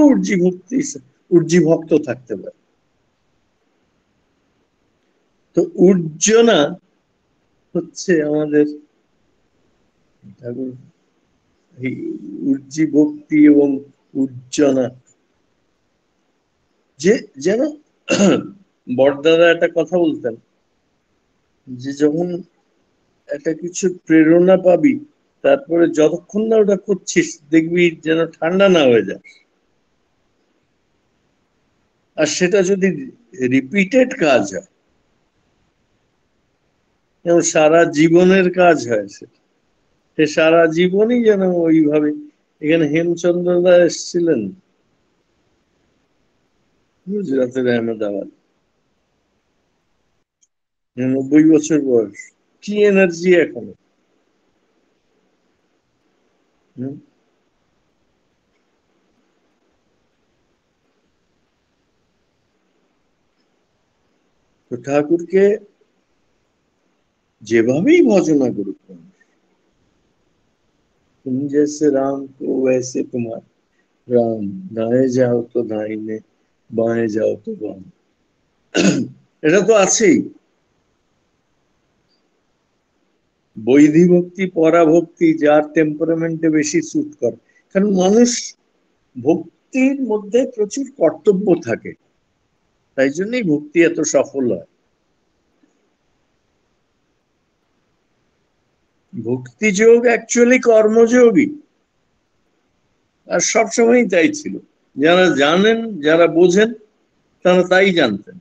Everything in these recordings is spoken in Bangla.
উর্জি ভক্তি, উর্জি ভক্ত থাকতে পারে। তো উর্জনা হচ্ছে আমাদের ঠাকুর এই উর্জি ভক্তি এবং উর্জনা, যে যেন বড়দাদা একটা কথা বলতেন যে যখন একটা কিছু প্রেরণা পাবি, তারপরে যতক্ষণ না ওটা করছিস দেখবি যেন ঠান্ডা না হয়ে যায়। আর সেটা যদি রিপিটেড কাজ হয়, যেমন সারা জীবনের কাজ হয়, সে সারা জীবনই যেন ওইভাবে। এখানে হেমচন্দ্র দা এসেছিলেন গুজরাতের আহমেদাবাদ, 90 বছর বয়স, কি এনার্জি এখনো। তো ঠাকুরকে যেভাবেই ভজনা করুক, তুমি जैसे राम को वैसे तुम्हार राम, दाएं যাও তো দাহিনে, বাঁয়ে যাও তো বাম। এটা তো আছেই। বৈধি ভক্তি, পরাভক্তি যার টেম্পারামেন্টে বেশি স্যুট করে। কারণ মানুষ ভক্তির মধ্যে প্রচুর কর্তব্য থাকে, তাই জন্যই ভক্তি এত সফল হয়। ভক্তিযোগ অ্যাকচুয়ালি কর্মযোগই, আর সবসময়ই তাই ছিল। যারা জানেন, যারা বোঝেন, তারা তাই জানতেন।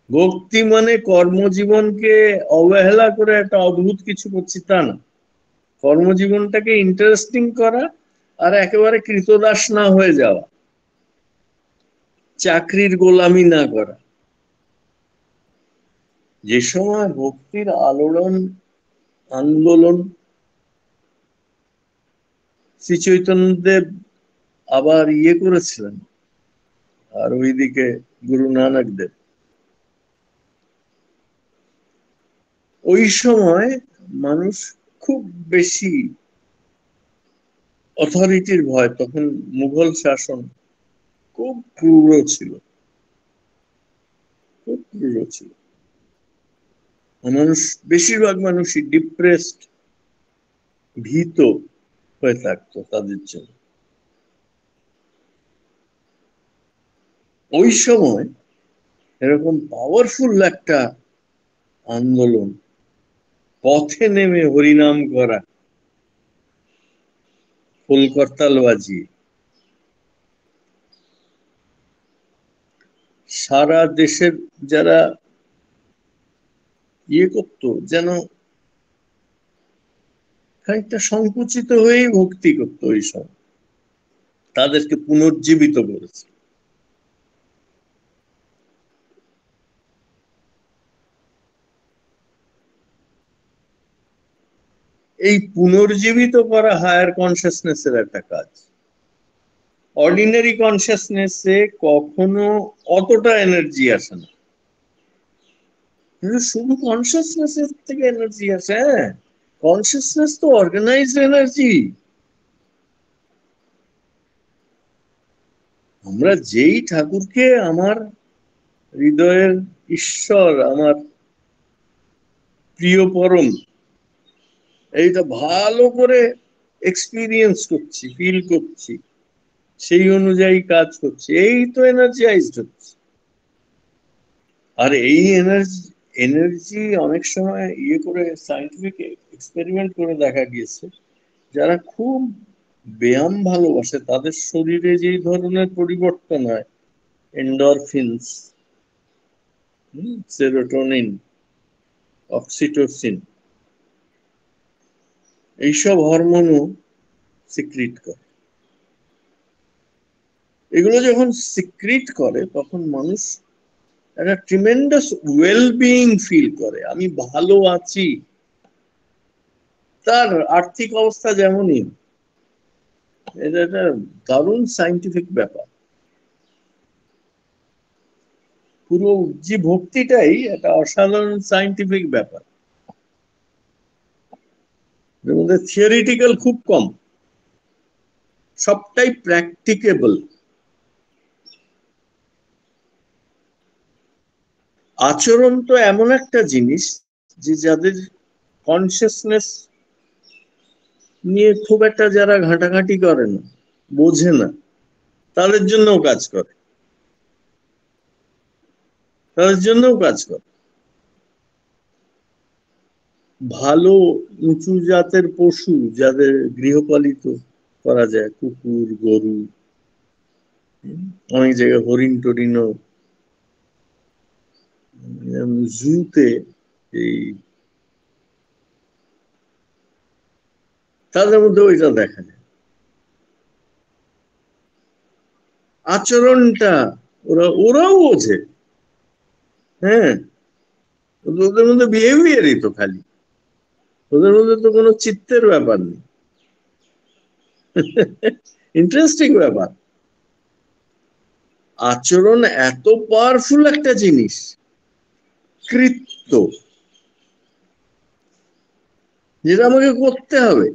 ভক্তি মানে কর্মজীবনকে অবহেলা করে একটা অদ্ভুত কিছু করছি তা না। কর্মজীবনটাকে ইন্টারেস্টিং করা, আর একেবারে কৃতদাস না হয়ে যাওয়া, চাকরির গোলামি না করা। যে সময় ভক্তির আলোড়ন আন্দোলন, শ্রী চৈতন্যদেব আবার করেছিলেন, আর ওইদিকে গুরু নানক দেব, ওই সময় মানুষ খুব বেশি অথরিটির ভয়, তখন মুঘল শাসন খুব ক্রূর ছিল, খুব ক্রূর ছিল। মানুষ, বেশিরভাগ মানুষই ডিপ্রেসড, ভীত হয়ে থাকতো তাদের জন্য। ওই সময় এরকম পাওয়ারফুল একটা আন্দোলন, পথে নেমে হরিনাম করা, খোল করতাল বাজিয়ে সারা দেশের যারা করতো, যেন খানিকটা সংকুচিত হয়েই ভক্তি করতো, ওই সময় তাদেরকে পুনর্জীবিত করেছে। এই পুনর্জীবিত করা হায়ার কনসিয়াসনেস এর একটা কাজ। অর্ডিনারি কনসিয়াসনেসে কখনো অতটা এনার্জি আসে না, কিন্তু শুধু কনসিয়াসনেস এর থেকে এনার্জি আসে। হ্যাঁ, কনসিয়াসনেস তো অর্গানাইজড এনার্জি। আমরা যেই ঠাকুরকে আমার হৃদয়ের ঈশ্বর, আমার প্রিয় পরম, এইটা ভালো করে এক্সপিরিয়েন্স করছি, ফিল করছি, সেই অনুযায়ী কাজ করছি, এই তো এনার্জাইজড হচ্ছে। আর এই এনার্জি এনার্জি অনেক সময় করে সায়েন্টিফিক এক্সপেরিমেন্ট করে দেখা গিয়েছে, যারা খুব ব্যায়াম ভালোবাসে তাদের শরীরে যে ধরনের পরিবর্তন হয়, এন্ডরফিনস, সেরোটোনিন, অক্সিটোসিন, এইসব হরমোনও সিক্রিট করে। এগুলো যখন সিক্রিট করে তখন মানুষ একটা ট্রিমেন্ডাস ওয়েলবিইং ফিল করে, আমি ভালো আছি। তার আর্থিক অবস্থা যেমনই, এটা একটা দারুণ সাইন্টিফিক ব্যাপার। পুরো যে ভক্তিটাই একটা অসাধারণ সাইন্টিফিক ব্যাপার, এর মধ্যে থিওরিটিক্যাল খুব কম। সবটাই প্র্যাকটিকেবল। আচরণ তো এমন একটা জিনিস যে যাদের কনসিয়াসনেস নিয়ে খুব একটা যারা ঘাঁটাঘাঁটি করে না, বোঝে না, তাদের জন্যও কাজ করে, তাদের জন্যও কাজ করে। ভালো উঁচু জাতের পশু যাদের গৃহপালিত করা যায়, কুকুর, গরু, অনেক জায়গায় হরিণ টরিনও, জুতে এই তাদের মধ্যে ওইটা দেখা যায়। আচরণটা ওরাও বোঝে। হ্যাঁ, ওদের মধ্যে বিহেভিয়ারই তো খালি, ওদের মধ্যে তো কোনো চিত্তের ব্যাপার নেই। ইন্টারেস্টিং ব্যাপার। আচরণ এত পাওয়ারফুল একটা জিনিস, কৃত্য, যেটা আমাকে করতে হবে,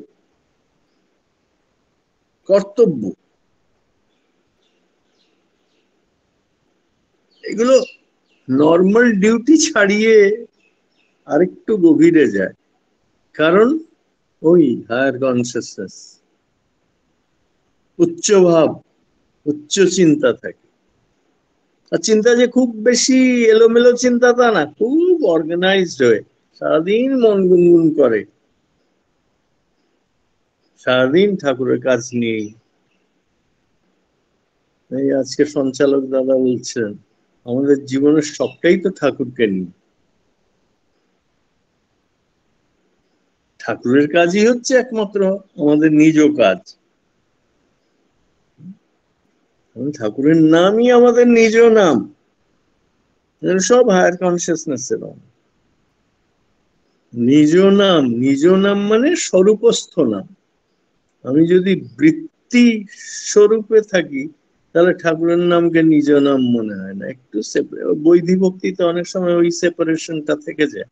কর্তব্য। এগুলো নর্মাল ডিউটি ছাড়িয়ে আরেকটু গভীরে যায়, কারণ ওই হায়ার কনসিয়াসনেস, উচ্চ ভাব, উচ্চ চিন্তা থাকে। আর চিন্তা যে খুব বেশি এলোমেলো চিন্তা তা না, খুব অর্গানাইজড হয়ে সারাদিন মন গুনগুন করে, সারাদিন ঠাকুরের কাজ নিয়ে। এই আজকে সঞ্চালক দাদা বলছেন আমাদের জীবনের সবটাই তো ঠাকুরকে নিয়ে। ঠাকুরের কাজই হচ্ছে একমাত্র আমাদের নিজ কাজ। ঠাকুরের নামই আমাদের নিজ নাম, সব হায়ার কনসিয়াসনেস এর নাম। নিজ নাম, নিজ নাম মানে স্বরূপস্থ নাম। আমি যদি বৃত্তি স্বরূপে থাকি তাহলে ঠাকুরের নামকে নিজ নাম মনে হয় না, একটু বৈধি ভক্তিতে অনেক সময় ওই সেপারেশনটা থেকে যায়,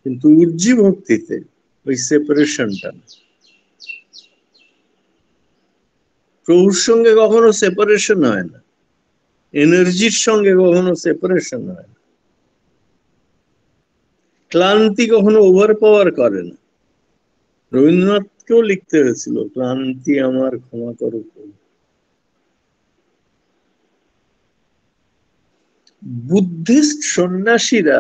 কিন্তু উর্জি ভক্তিতে ওই সেপারেশনটা না। প্রভুর সঙ্গে কখনো সেপারেশন হয় না, এনার্জির সঙ্গে কখনো সেপারেশন হয় না, ক্লান্তি কখনো ওভার পাওয়ার করে না। রবীন্দ্রনাথকেও লিখতে হয়েছিল, ক্লান্তি আমার ক্ষমা করো। বুদ্ধিস্ট সন্ন্যাসীরা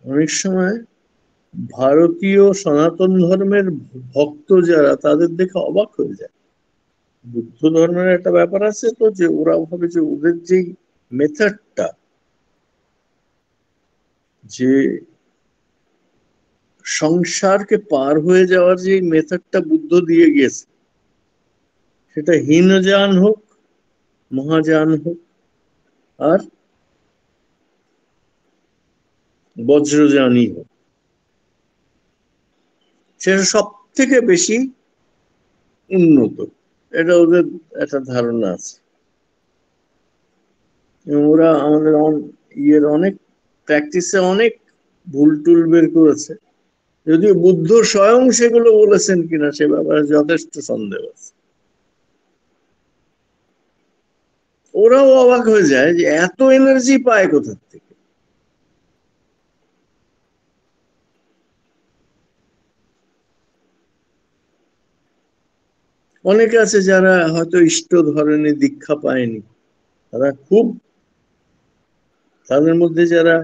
অনেক সময় ভারতীয় সনাতন ধর্মের ভক্ত যারা, তাদের দেখে অবাক হয়ে যায়। বুদ্ধ ধর্মের একটা ব্যাপার আছে তো, যে ওরা ভাবে যে ওদের যেই মেথডটা, যে সংসারকে পার হয়ে যাওয়ার যে মেথডটা বুদ্ধ দিয়ে গিয়েছে, সেটা হীনযান হোক, মহাযান হোক, আর বজ্রযানই হোক, সেটা সব থেকে বেশি উন্নত। এটা ওদের একটা ধারণা আছে। ওরা আমাদের ইয়ের অনেক প্র্যাকটিসে অনেক ভুল টুল বের করেছে, যদিও বুদ্ধ স্বয়ং সেগুলো বলেছেন কিনা সে ব্যাপারে যথেষ্ট সন্দেহ আছে। ওরাও অবাক হয়ে যায় যে এত এনার্জি পায় কোথা থেকে। অনেকে আছে যারা হয়তো ইষ্ট ধরনের দীক্ষা পায়নি, তারা খুব, তাদের মধ্যে যারা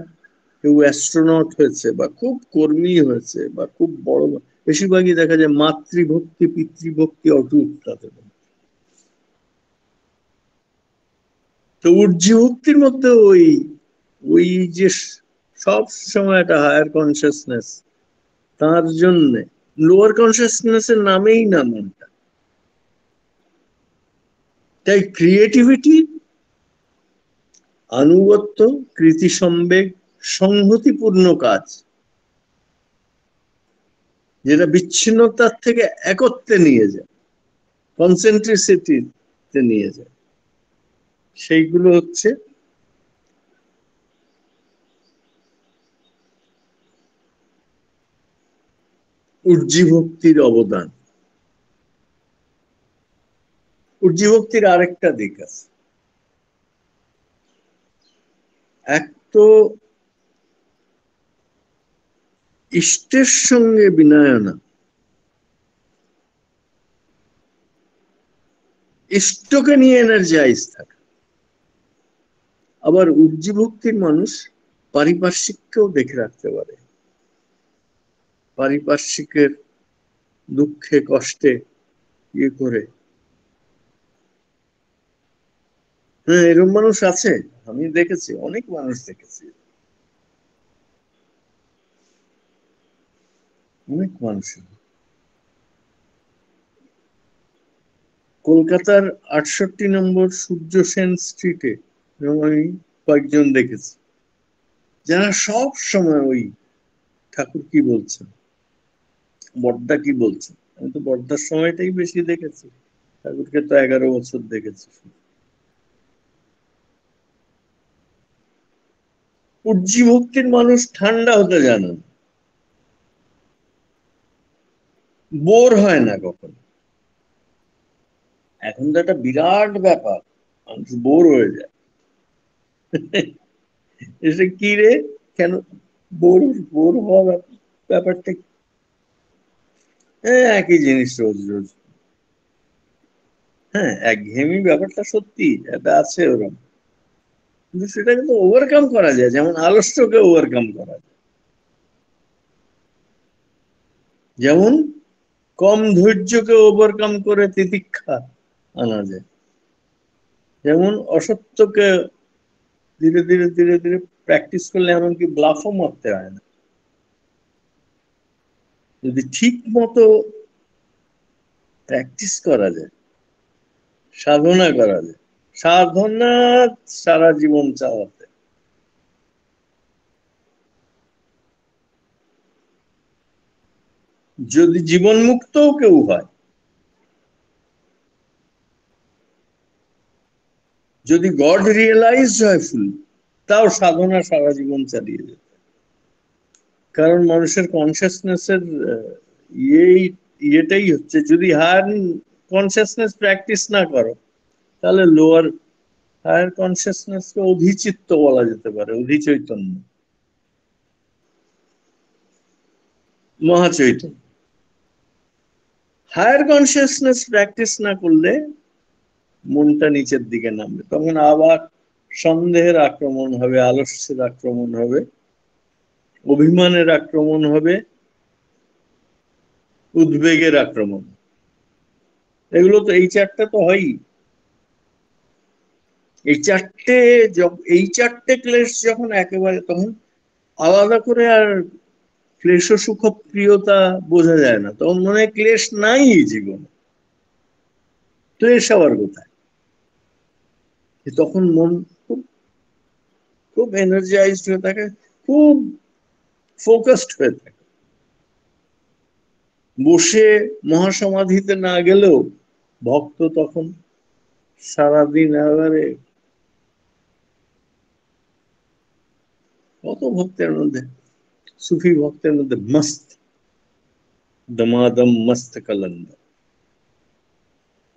কেউ অ্যাস্ট্রোনট হয়েছে বা খুব কর্মী হয়েছে বা খুব বড়, বেশিরভাগই দেখা যায় মাতৃভক্তি পিতৃভক্তি অটুট তাদের মধ্যে। তো উর্জিভক্তির মধ্যে ওই ওই যে সব সময় একটা হায়ার কনসিয়াসনেস, তার জন্য লোয়ার কনসিয়াসনেস এর নামেই না মনটা। তাই ক্রিয়েটিভিটি, আনুগত্য, কৃতি সম্বেগ, সংহতিপূর্ণ কাজ, যেটা বিচ্ছিন্নতার থেকে একত্রে নিয়ে যায়, কনসেন্ট্রিসিটিতে নিয়ে যায়, সেইগুলো হচ্ছে উর্জিভক্তির অবদান। উর্জিভক্তির আরেকটা দিক আছে। এক তো ইষ্টের সঙ্গে বিনয়না, ইষ্টকে নিয়ে এনার্জাইজ থাকে। আবার উর্জিভক্তির মানুষ পারিপার্শ্বিককেও দেখে রাখতে পারে, পারিপার্শ্বিকের দুঃখে কষ্টে ইয়ে করে। হ্যাঁ, এরকম মানুষ আছে, আমি দেখেছি, অনেক মানুষ দেখেছি, অনেক মানুষ। কলকাতার 68 নম্বর সূর্য সেন স্ট্রিটে আমি কয়েকজন দেখেছি, যারা সব সময় ওই ঠাকুর কি বলছেন, বড়দা কি বলছেন। আমি তো বড়দার সময়টাই বেশি দেখেছি, ঠাকুরকে তো 11 বছর দেখেছি। উজ্জীভক্তির মানুষ ঠান্ডা হতে জানে না, বোর হয় না কখনো। এখন তো একটা বিরাট ব্যাপার, মানুষ বোর হয়ে যায়। এসে কি রে, কেন বোর, বোর হওয়া ব্যাপারটা? হ্যাঁ, একই জিনিস রোজ রোজ। হ্যাঁ, একঘেয়েমি ব্যাপারটা সত্যি এটা আছে ওরকম, কিন্তু সেটা কিন্তু ওভারকাম করা যায়, যেমন আলস্যকে ওভারকাম করা যায়, যেমন কম ধৈর্যকে ওভারকাম করে তিতিক্ষা আনা যায়, যেমন অসত্যকে ধীরে ধীরে ধীরে ধীরে প্র্যাকটিস করলে এমনকি ব্লাফও মারতে হয় না, যদি ঠিক মতো প্র্যাকটিস করা যায়, সাধনা করা যায়। সাধনা সারা জীবন চালাতে, যদি জীবন মুক্তও কেউ হয়, যদি গড রিয়েলাইজ হয় ফুল, তাও সাধনা সারা জীবন চালিয়ে যেত। কারণ মানুষের কনসিয়াসনেসের ইয়েই ইয়েটাই হচ্ছে, যদি হায়ার কনসিয়াসনেস প্র্যাকটিস না করো, তাহলে লোয়ার হায়ার কনসিয়াসনেসকে অধিচিত্ত বলা যেতে পারে, অধিচৈতন্য, মহাচৈতন্য। হায়ার কনসিয়াসনেস প্র্যাকটিস না করলে মনটা নিচের দিকে নামবে, তখন আবার সন্দেহের আক্রমণ হবে, আলস্যের আক্রমণ হবে, অভিমানের আক্রমণ হবে, উদ্বেগের আক্রমণ। এগুলো তো, এই চারটা তো হয়ই। এই চারটে, এই চারটে ক্লেশ যখন একেবারে, তখন আলাদা করে আর ক্লেশ সুখ প্রিয়তা বোঝা যায় না, তখন মনে হয় ক্লেশ নাই জীবনে, ক্লেশ আবার কোথায়। তখন মন খুব খুব এনার্জাইজড হয়ে থাকে, খুব ফোকাসড হয়ে থাকে। বসে মহাসমাধিতে না গেলেও ভক্ত তখন সারাদিন এবারে, কত ভক্তের মধ্যে, সুফি ভক্তের মধ্যে মস্ত, দমাদম মস্ত কালন্দ,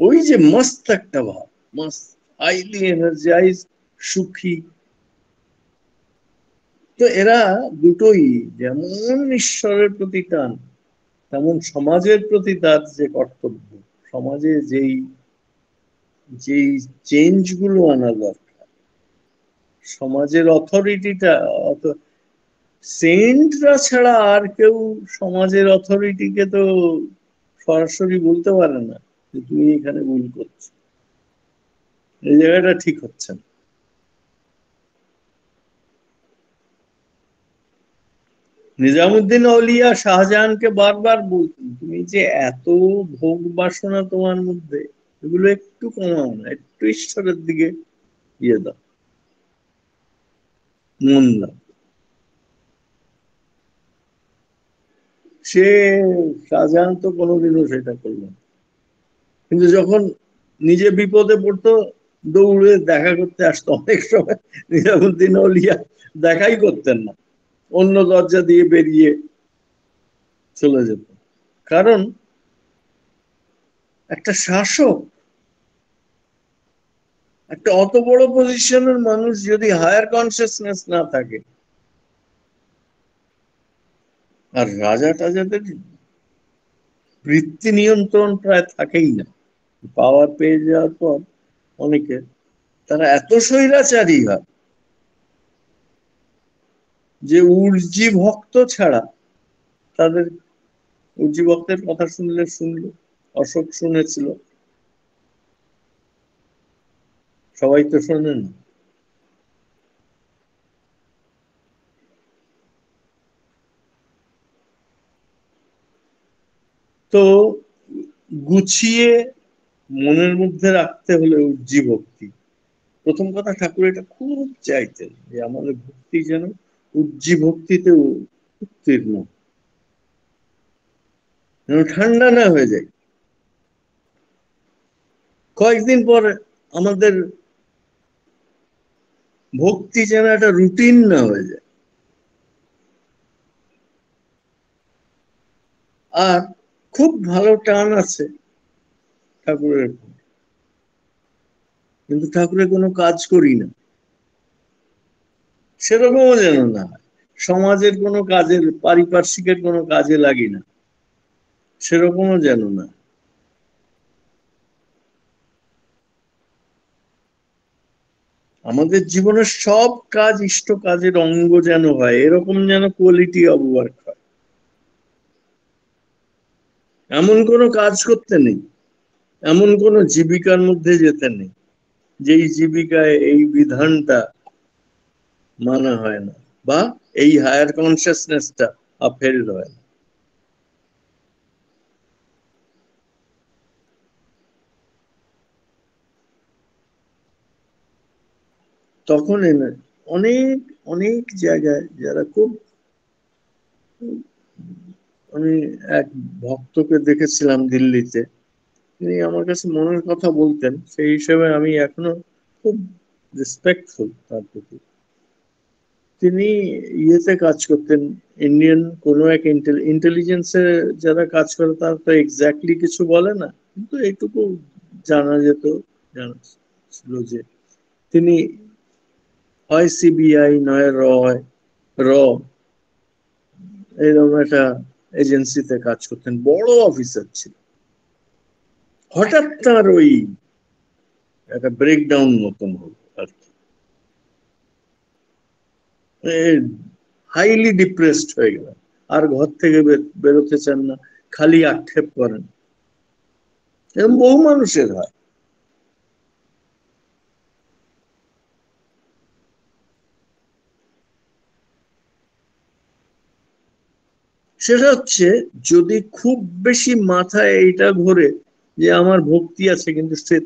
ওই যে মস্ত একটা ভাব, মস্ত, হাইলি এনার্জাইজ, সুখী। তো এরা দুটোই, যেমন ঈশ্বরের প্রতি টান, তেমন সমাজের প্রতি তার যে কর্তব্য, সমাজে যেই যেই চেঞ্জ গুলো আনা দরকার, সমাজের অথরিটিটা, সেন্টরা ছাড়া আর কেউ সমাজের অথরিটিকে তো সরাসরি বলতে পারে না যে তুমি এখানে ভুল করছো, এই জায়গাটা ঠিক হচ্ছে না। নিজামুদ্দিন আউলিয়া শাহজাহানকে বারবার বলতেন, তুমি যে এত ভোগ বাসনা তোমার মধ্যে, এগুলো একটু কমাও না, একটু ঈশ্বরের দিকে ইয়ে দাও, মন দাও। সে, শাহজাহান তো কোনোদিনও সেটা করলো না, কিন্তু যখন নিজে বিপদে পড়তো, দৌড়ে দেখা করতে আসতো। অনেক সময় নিজামুদ্দিন আউলিয়া দেখাই করতেন না, অন্য দরজা দিয়ে বেরিয়ে চলে যেত। কারণ একটা শাসক, একটা অত বড় পজিশনের মানুষ যদি হায়ার কনসিয়াসনেস না থাকে, আর রাজা টাজাদের বৃত্তি নিয়ন্ত্রণ প্রায় থাকেই না, পাওয়ার পেয়ে যাওয়ার পর অনেকে তারা এত স্বৈরাচারী হয় যে উর্জি ভক্ত ছাড়া তাদের, উর্জি ভক্তের কথা শুনলো, অশোক শুনেছিল, সবাই তো শোনে না। তো গুছিয়ে মনের মধ্যে রাখতে হলে উর্জি ভক্তি। প্রথম কথা, ঠাকুর এটা খুব চাইতেন যে আমাদের ভক্তি যেন উর্জি ভক্তিতে উত্তীর্ণ, যেন ঠান্ডা না হয়ে যায়। কয়েকদিন পর আমাদের ভক্তি যেন একটা রুটিন না হয়ে যায়। আর খুব ভালো টান আছে ঠাকুরের, কিন্তু ঠাকুরের কোনো কাজ করি না, সেরকমও যেন না হয়। সমাজের কোনো কাজের, পারিপার্শ্বিকের কোনো কাজে লাগি না, সেরকমও যেন না। আমাদের জীবনের সব কাজ ইষ্ট কাজের অঙ্গ যেন হয়, এরকম যেন কোয়ালিটি অফ ওয়ার্ক হয়। এমন কোনো কাজ করতে নেই, এমন কোনো জীবিকার মধ্যে যেতে নেই যেই জীবিকায় এই বিধানটা মানা হয় না, বা এই হায়ার কনসিয়াসনেসটা আপহেল্ড হয় না। তখন অনেক অনেক জায়গায় যারা খুব, আমি এক ভক্তকে দেখেছিলাম দিল্লিতে, তিনি আমার কাছে মনের কথা বলতেন, সেই হিসেবে আমি এখনো খুব রেসপেক্টফুল তার প্রতি। তিনি ইয়েতে কাজ করতেন, ইন্ডিয়ান কোনো এক ইন্টেলিজেন্সে যারা কাজ করে তারা তো এক্স্যাক্টলি কিছু বলে না, কিন্তু এইটুকু জানা যেত, জানা ছিল যে তিনি হয় সিবিআই নয় র এরকম একটা এজেন্সিতে কাজ করতেন, বড় অফিসার ছিল। হঠাৎ তার ওই একটা ব্রেকডাউন মতন হলো আর কি, হাইলি ডিপ্রেসড হয়ে গেলেন, আর ঘর থেকে বেরোতে চান না, খালি আক্ষেপ করেন। এরকম বহু মানুষের হয়। সেটা হচ্ছে, যদি খুব বেশি মাথায় এইটা ঘোরে যে আমার ভক্তি আছে কিন্তু সে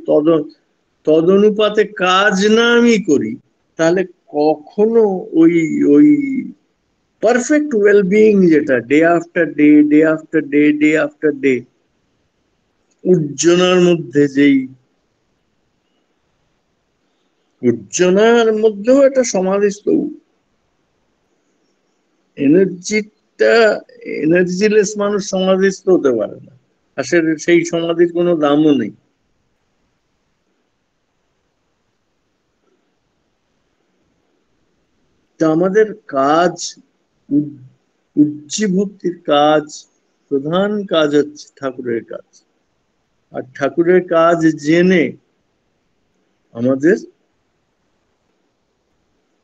তদনুপাতে কাজ না আমি করি, তাহলে কখনো ওই ওই পারফেক্ট ওয়েলবিইং, যেটা day after day, day after day, day after day, উজ্জনার মধ্যে যেই, উজ্জনার মধ্যেও একটা সমাধিস্থ এনার্জিটা, এনার্জিলেস মানুষ সমাধিস্থ হতে পারে না, আসলে সেই সমাধির কোনো দামও নেই। তা আমাদের কাজ, উজ্জী ভক্তির কাজ, প্রধান কাজ হচ্ছে ঠাকুরের কাজ। আর ঠাকুরের কাজ জেনে আমাদের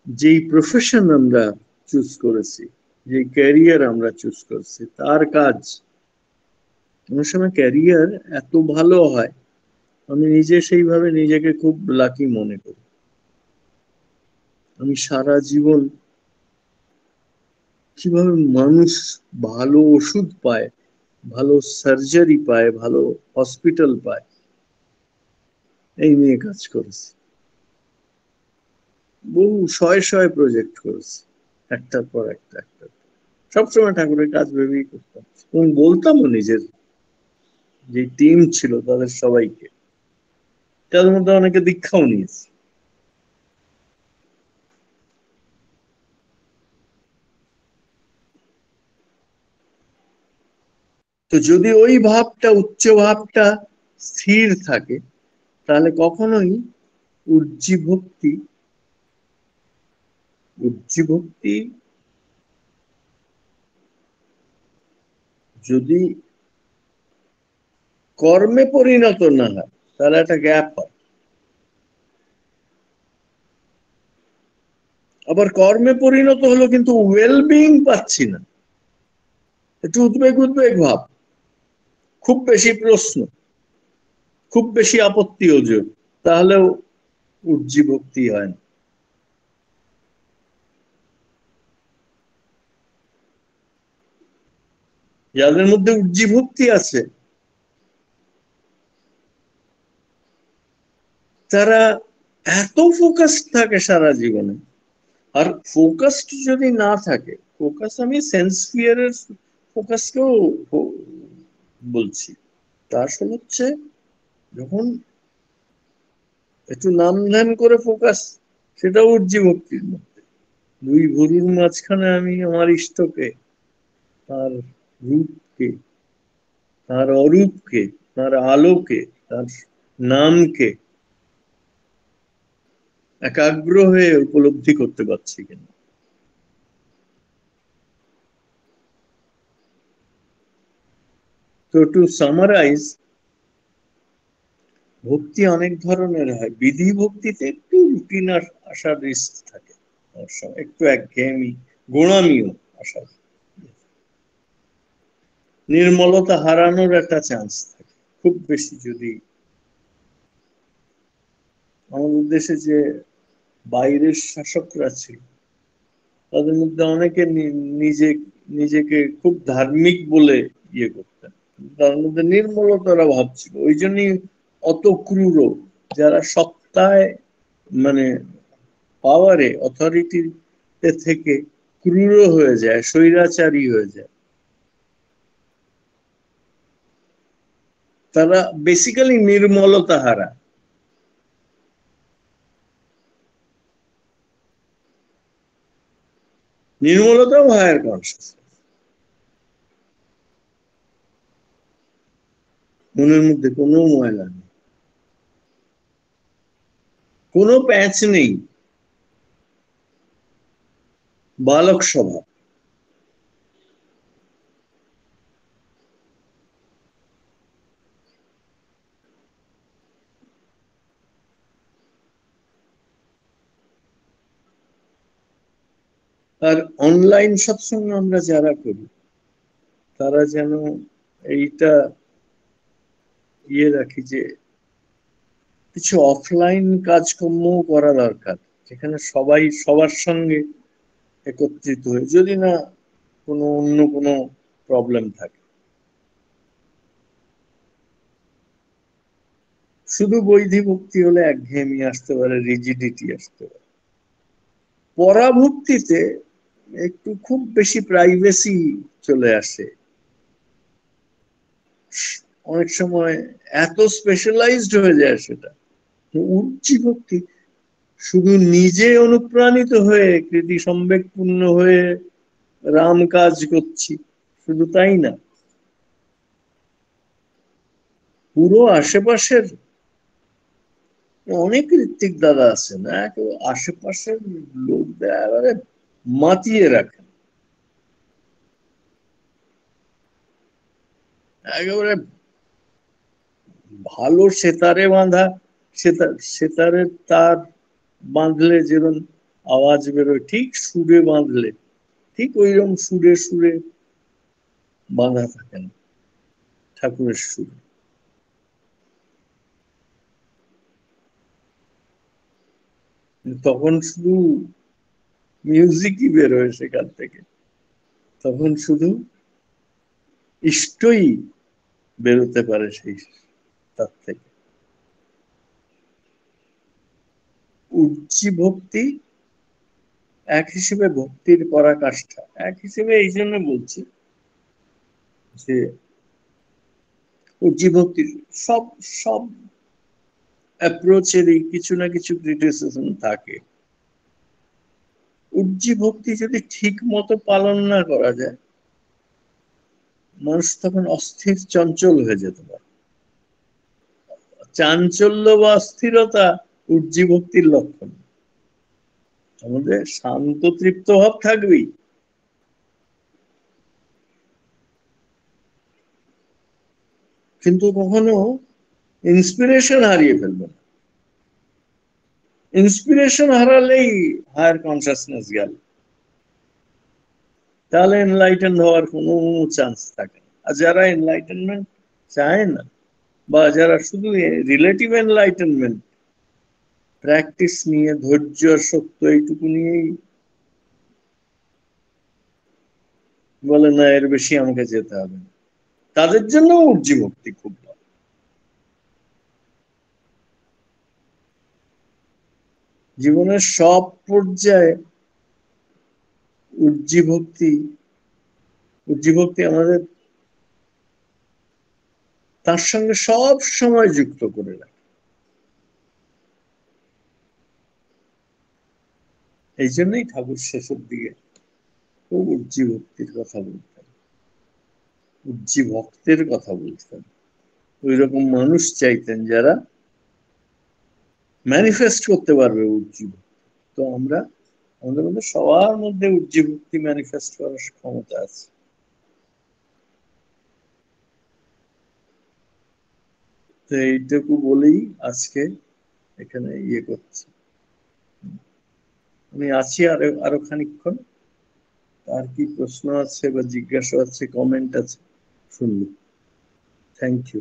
যেই প্রফেশন আমরা চুজ করেছি, যে ক্যারিয়ার আমরা চুজ করছি, তার কাজ, অনেক সময় ক্যারিয়ার এত ভালো হয়, আমি নিজে সেইভাবে নিজেকে খুব লাকি মনে করি। আমি সারা জীবন কিভাবে মানুষ ভালো ওষুধ পায়, ভালো সার্জারি পায়, ভালো হসপিটাল পায়, এই নিয়ে কাজ করেছি। বহু শয়ে শয়ে প্রজেক্ট করেছি, একটার পর একটা, সবসময় ঠাকুরের কাজ ভেবেই করতাম, এবং বলতামও নিজের যে টিম ছিল তাদের সবাইকে, তাদের মধ্যে অনেকে দীক্ষাও নিয়েছে। তো যদি ওই ভাবটা, উচ্চ ভাবটা স্থির থাকে, তাহলে কখনোই উজ্জীভক্তি উজ্জীভক্তি যদি কর্মে পরিণত না হয়, তাহলে একটা গ্যাপ হয়। আবার কর্মে পরিণত হলো কিন্তু ওয়েলবিং পাচ্ছি না, একটু উদ্বেগ উদ্বেগ ভাব, খুব বেশি প্রশ্ন, খুব বেশি আপত্তি অভিযোগ, তাহলেও উজ্জীভক্তি হয় না। যাদের মধ্যে উজ্জীভক্তি আছে, তারা এত ফোকাসড থাকে সারা জীবনে। আর ফোকাসড যদি না থাকে, ফোকাস আমি সেন্স ফিয়ারের ফোকাসকেও বলছি, তা আসলে হচ্ছে যখন একটু নাম ধ্যান করে ফোকাস, সেটা উজ্জীভক্তির মধ্যে। দুই ভুরুর মাঝখানে আমি আমার ইষ্টকে, তার রূপকে, তার অরূপকে, তার আলোকে, তার নামকে একাগ্র হয়ে উপলব্ধি করতে পারছি কিনা। তো টু সামারাইজ, ভক্তি অনেক ধরনের হয়। বিধি ভক্তিতে একটু রুটিন আসার রিস্ক থাকে, একটু একঘেয়েমি, গোড়ামিও আসার, নির্মলতা হারানোর একটা চান্স থাকে খুব বেশি। যদি আমাদের দেশে যে বাইরের শাসকরা ছিল, তাদের মধ্যে অনেকে নিজে নিজেকে খুব ধার্মিক বলে ইয়ে করতেন, তার মধ্যে নির্মলতার অভাব ছিল। ওই জন্যই অত ক্রূর, যারা সত্তায়, মানে পাওয়ারে, অথরিটিতে থেকে ক্রূর হয়ে যায়, স্বৈরাচারী হয়ে যায়, তারা বেসিক্যালি নির্মলতা হারা। নির্মলতাও হায়ার কনসিয়াস, মনের মধ্যে কোনো ময়লা নেই, কোনো প্যাচ নেই, বালক স্বভাব। আর অনলাইন সৎসঙ্গ আমরা যারা করি, তারা যেন এইটা ইয়ে রাখি যে কিছু অফলাইন কাজকর্ম করা দরকার, যেখানে সবাই সবার সঙ্গে একত্রিত হয়ে, যদি না কোনো অন্য কোনো প্রবলেম থাকে। শুধু বৈধি ভক্তি হলে একঘেয়েমি আসতে পারে, রিজিডিটি আসতে পারে। পরাভক্তিতে একটু খুব বেশি প্রাইভেসি চলে আসে, অনেক সময় এত স্পেশালাইজড হয়ে যায় সেটা। উচ্চী ভক্তি শুধু নিজে অনুপ্রাণিত হয়ে, কৃতি সম্বেকপূর্ণ হয়ে রাম কাজ করছি, শুধু তাই না, পুরো আশেপাশের অনেক ঋত্বিক দাদা আছে না, আশেপাশের লোকদের এবারে মাতিয়ে রাখেন, একেবারে ভালো সেতারে বাঁধা, সেতারের তার বাঁধলে যেরকম আওয়াজ বেরোয়, ঠিক সুরে বাঁধলে ঠিক ওইরকম সুরে সুরে বাঁধা থাকেন ঠাকুরের সুরে। তখন শুধু মিউজিকই বেরোয় সেখান থেকে, তখন শুধু ইষ্টই বেরোতে পারে সেই তার থেকে। উচ্চী ভক্তি এক হিসেবে ভক্তির পরাকাষ্ঠা, এক হিসেবে এই জন্য বলছি যে উচ্চী ভক্তির সব সব অ্যাপ্রোচেরই কিছু না কিছু ক্রিটিসিজম থাকে। উজ্জী ভক্তি যদি ঠিক মতো পালন না করা যায়, মানুষ তখন অস্থির চঞ্চল হয়ে যেতে পারে। চাঞ্চল্য বা অস্থিরতা উজ্জীবক্তির লক্ষণ। আমাদের শান্ত তৃপ্ত ভাব থাকবেই, কিন্তু কখনো ইন্সপিরেশন হারিয়ে ফেলবে না। ইন্সপিরেশন হারালেই হায়ার কনসাসনেস গেল, তাহলে এনলাইটেন হওয়ার কোনো চান্স থাকে না। আর যারা এনলাইটেনমেন্ট চায় না, বা যারা শুধু রিলেটিভ এনলাইটেনমেন্ট প্র্যাকটিস নিয়ে, ধৈর্য সত্য এইটুকু নিয়েই বলে না এর বেশি আমাকে যেতে হবে, তাদের জন্য উজ্জীবক্তি খুব ভালো। জীবনের সব পর্যায়ে উজ্জীবক্তি আমাদের তার সঙ্গে সব সময় যুক্ত করে রাখে। এই জন্যই ঠাকুর শেষের দিকে খুব উজ্জীবক্তির কথা বলতেন, উজ্জীবক্তের কথা বলতেন। ওই রকম মানুষ চাইতেন যারা ম্যানিফেস্ট করতে পারবে উজ্জীবক্তি। তো আমাদের মধ্যে সবার মধ্যে উজ্জীবক্তি ম্যানিফেস্ট করার ক্ষমতা আছে। তো এইটুকু বলেই আজকে এখানে করছি। আমি আছি আরো আরো খানিকক্ষণ। আর কি প্রশ্ন আছে বা জিজ্ঞাসা আছে, কমেন্ট আছে, শুনবো। Thank you.